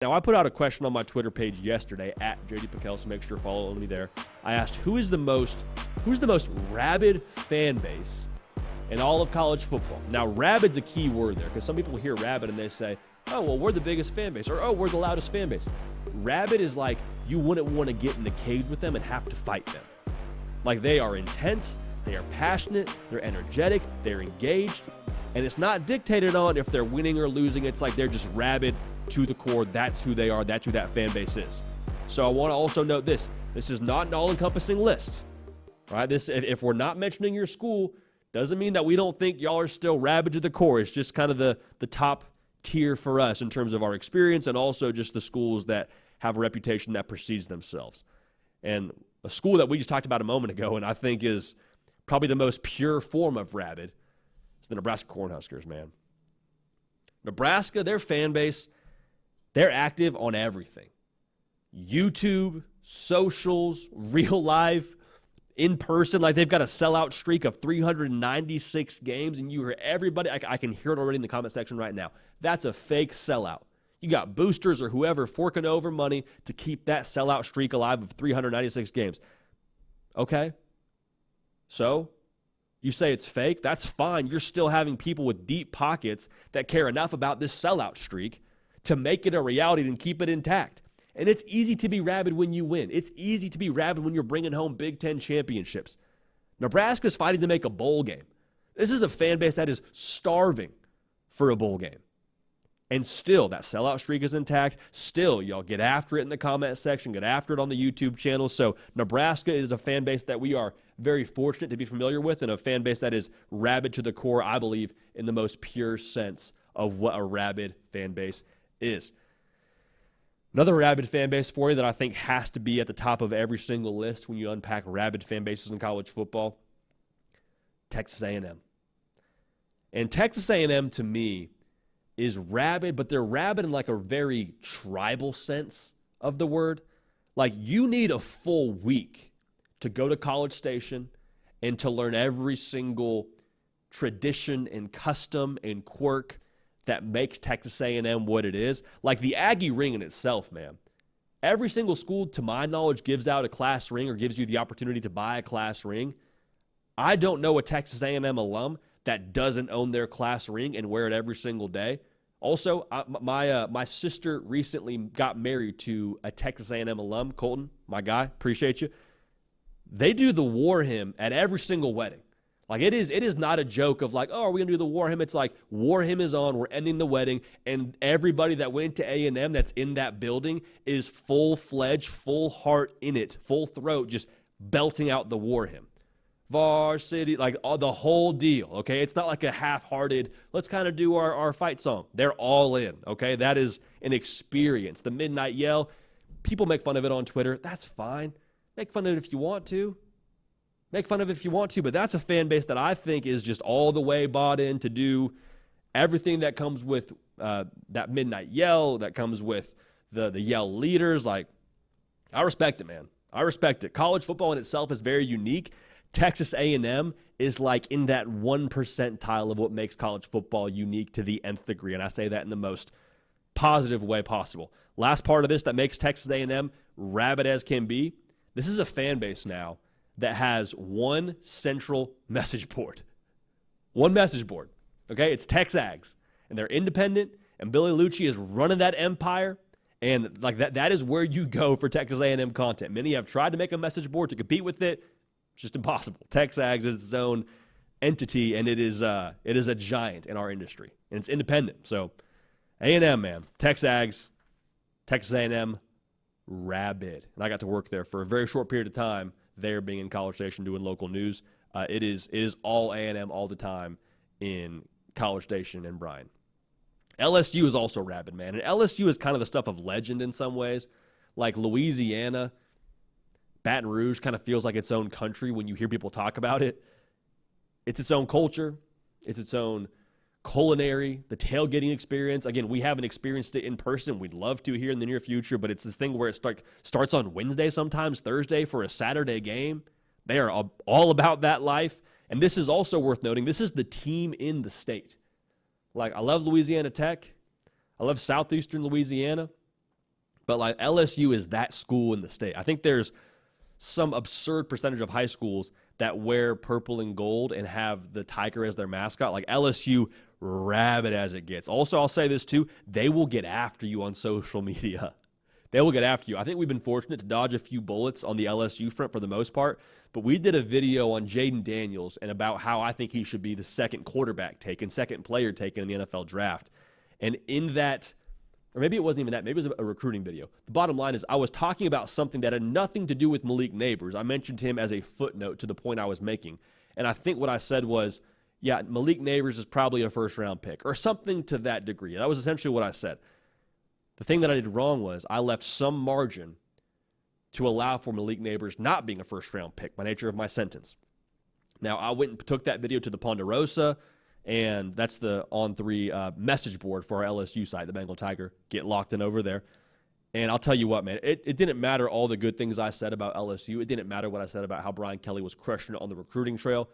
Now, I put out a question on my Twitter page yesterday at JD Pickell, so make sure to follow me there. I asked, who's the most rabid fan base in all of college football? Now, rabid's a key word there, because some people hear rabid and they say, oh, well, we're the biggest fan base, or oh, we're the loudest fan base. Rabid is like you wouldn't want to get in the cage with them and have to fight them. Like, they are intense, they are passionate, they're energetic, they're engaged, and it's not dictated on if they're winning or losing. It's like they're just rabid to the core. That's who they are. That's who that fan base is. So I want to also note this. This is not an all-encompassing list. All right? If we're not mentioning your school, doesn't mean that we don't think y'all are still rabid to the core. It's just kind of the top tier for us in terms of our experience, and also just the schools that have a reputation that precedes themselves. And a school that we just talked about a moment ago, and I think is probably the most pure form of rabid, is the Nebraska Cornhuskers, man. Nebraska, their fan base, they're active on everything. YouTube, socials, real life, in person. Like, they've got a sellout streak of 396 games, and you hear everybody, I can hear it already in the comment section right now. That's a fake sellout. You got boosters or whoever forking over money to keep that sellout streak alive of 396 games. Okay? So, you say it's fake? That's fine. You're still having people with deep pockets that care enough about this sellout streak to make it a reality and keep it intact. And it's easy to be rabid when you win. It's easy to be rabid when you're bringing home Big Ten championships. Nebraska's fighting to make a bowl game. This is a fan base that is starving for a bowl game. And still, that sellout streak is intact. Still, y'all get after it in the comment section, get after it on the YouTube channel. So Nebraska is a fan base that we are very fortunate to be familiar with, and a fan base that is rabid to the core, I believe, in the most pure sense of what a rabid fan base is. Another rabid fan base for you that I think has to be at the top of every single list when you unpack rabid fan bases in college football, Texas A&M. And Texas A&M, to me, is rabid, but they're rabid in like a very tribal sense of the word. Like, you need a full week to go to College Station and to learn every single tradition and custom and quirk that makes Texas A&M what it is. Like the Aggie ring in itself, man. Every single school, to my knowledge, gives out a class ring or gives you the opportunity to buy a class ring. I don't know a Texas A&M alum that doesn't own their class ring and wear it every single day. Also, my sister recently got married to a Texas A&M alum, Colton, my guy, appreciate you. They do the war hymn at every single wedding. Like, it is not a joke of like, oh, are we going to do the war hymn? It's like, war hymn is on, we're ending the wedding, and everybody that went to A&M that's in that building is full-fledged, full heart in it, full throat, just belting out the war hymn. Varsity, like the whole deal, okay? It's not like a half-hearted, let's kind of do our fight song. They're all in, okay? That is an experience. The midnight yell, people make fun of it on Twitter. That's fine. Make fun of it if you want to. Make fun of it if you want to, but that's a fan base that I think is just all the way bought in to do everything that comes with that midnight yell, that comes with the yell leaders. Like, I respect it, man. I respect it. College football in itself is very unique. Texas A&M is like in that 1 percentile of what makes college football unique to the nth degree, and I say that in the most positive way possible. Last part of this that makes Texas A&M rabid as can be, this is a fan base now that has one central message board. One message board, okay? It's TexAgs, and they're independent, and Billy Lucci is running that empire, and like that is where you go for Texas A&M content. Many have tried to make a message board to compete with it. It's just impossible. TexAgs is its own entity, and it is a giant in our industry, and it's independent. So A&M, man, TexAgs, Texas A&M, rabid. And I got to work there for a very short period of time, there being in College Station doing local news. It is all A&M all the time in College Station and Bryan. LSU is also rabid, man. And LSU is kind of the stuff of legend in some ways. Like Louisiana, Baton Rouge kind of feels like its own country when you hear people talk about it. It's its own culture. It's its own culinary, the tailgating experience. Again, we haven't experienced it in person. We'd love to here in the near future, but it's this thing where it starts on Wednesday, sometimes Thursday for a Saturday game. They are all about that life. And this is also worth noting. This is the team in the state. Like, I love Louisiana Tech. I love Southeastern Louisiana. But like LSU is that school in the state. I think there's some absurd percentage of high schools that wear purple and gold and have the tiger as their mascot. Like LSU, rabid as it gets. Also, I'll say this too, they will get after you on social media. They will get after you. I think we've been fortunate to dodge a few bullets on the LSU front for the most part, but we did a video on Jaden Daniels and about how I think he should be the second quarterback taken, second player taken in the NFL draft. And in that, or maybe it wasn't even that, maybe it was a recruiting video. The bottom line is I was talking about something that had nothing to do with Malik Neighbors. I mentioned him as a footnote to the point I was making. And I think what I said was, yeah, Malik Neighbors is probably a first-round pick or something to that degree. That was essentially what I said. The thing that I did wrong was I left some margin to allow for Malik Neighbors not being a first-round pick, by nature of my sentence. Now, I went and took that video to the Ponderosa, and that's the On3 message board for our LSU site, the Bengal Tiger. Get locked in over there. And I'll tell you what, man, it didn't matter all the good things I said about LSU. It didn't matter what I said about how Brian Kelly was crushing it on the recruiting trail.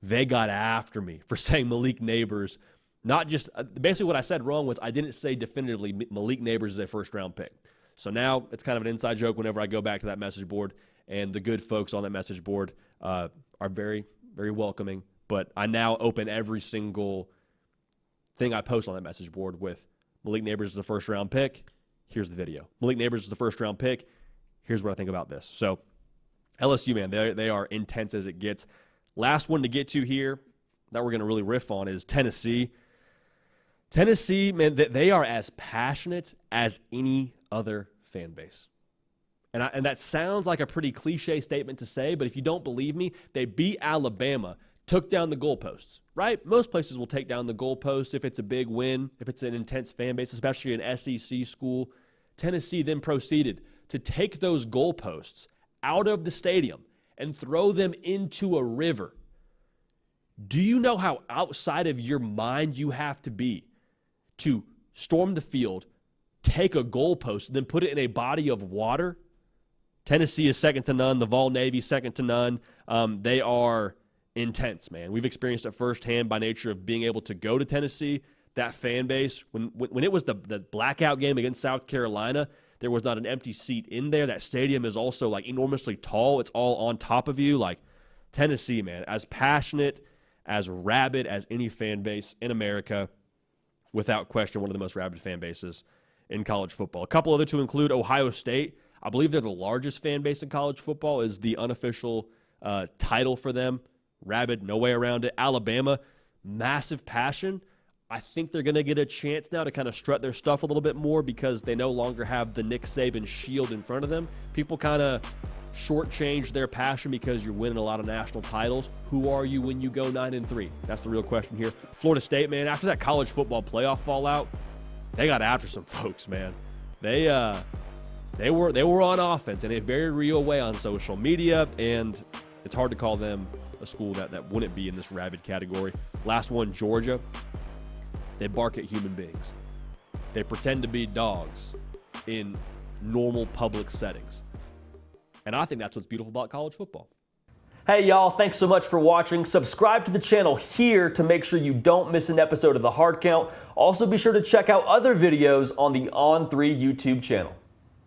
They got after me for saying Malik Neighbors. Not just basically what I said wrong was I didn't say definitively Malik Neighbors is a first-round pick. So now it's kind of an inside joke whenever I go back to that message board, and the good folks on that message board are very, very welcoming. But I now open every single thing I post on that message board with Malik Neighbors is a first-round pick. Here's the video. Malik Neighbors is a first-round pick. Here's what I think about this. So LSU, man, they are intense as it gets. Last one to get to here that we're going to really riff on is Tennessee. Tennessee, man, they are as passionate as any other fan base. And that sounds like a pretty cliche statement to say, but if you don't believe me, they beat Alabama, took down the goalposts, right? Most places will take down the goalposts if it's a big win, if it's an intense fan base, especially an SEC school. Tennessee then proceeded to take those goalposts out of the stadium and throw them into a river. Do you know how outside of your mind you have to be to storm the field, take a goalpost, then put it in a body of water? Tennessee is second to none. The Vol Navy, second to none. They are intense, man. We've experienced it firsthand by nature of being able to go to Tennessee. That fan base, when it was the blackout game against South Carolina, there was not an empty seat in there. That stadium is also like enormously tall. It's all on top of you. Like Tennessee, man, as passionate, as rabid as any fan base in America. Without question, one of the most rabid fan bases in college football. A couple other to include Ohio State. I believe they're the largest fan base in college football, is the unofficial title for them. Rabid, no way around it. Alabama, massive passion. I think they're going to get a chance now to kind of strut their stuff a little bit more because they no longer have the Nick Saban shield in front of them. People kind of shortchange their passion because you're winning a lot of national titles. Who are you when you go 9-3? That's the real question here. Florida State, man, after that college football playoff fallout, they got after some folks, man. They were on offense in a very real way on social media, and it's hard to call them a school that wouldn't be in this rabid category. Last one, Georgia. They bark at human beings. They pretend to be dogs in normal public settings. And I think that's what's beautiful about college football. Hey, y'all, thanks so much for watching. Subscribe to the channel here to make sure you don't miss an episode of The Hard Count. Also, be sure to check out other videos on the On3 YouTube channel.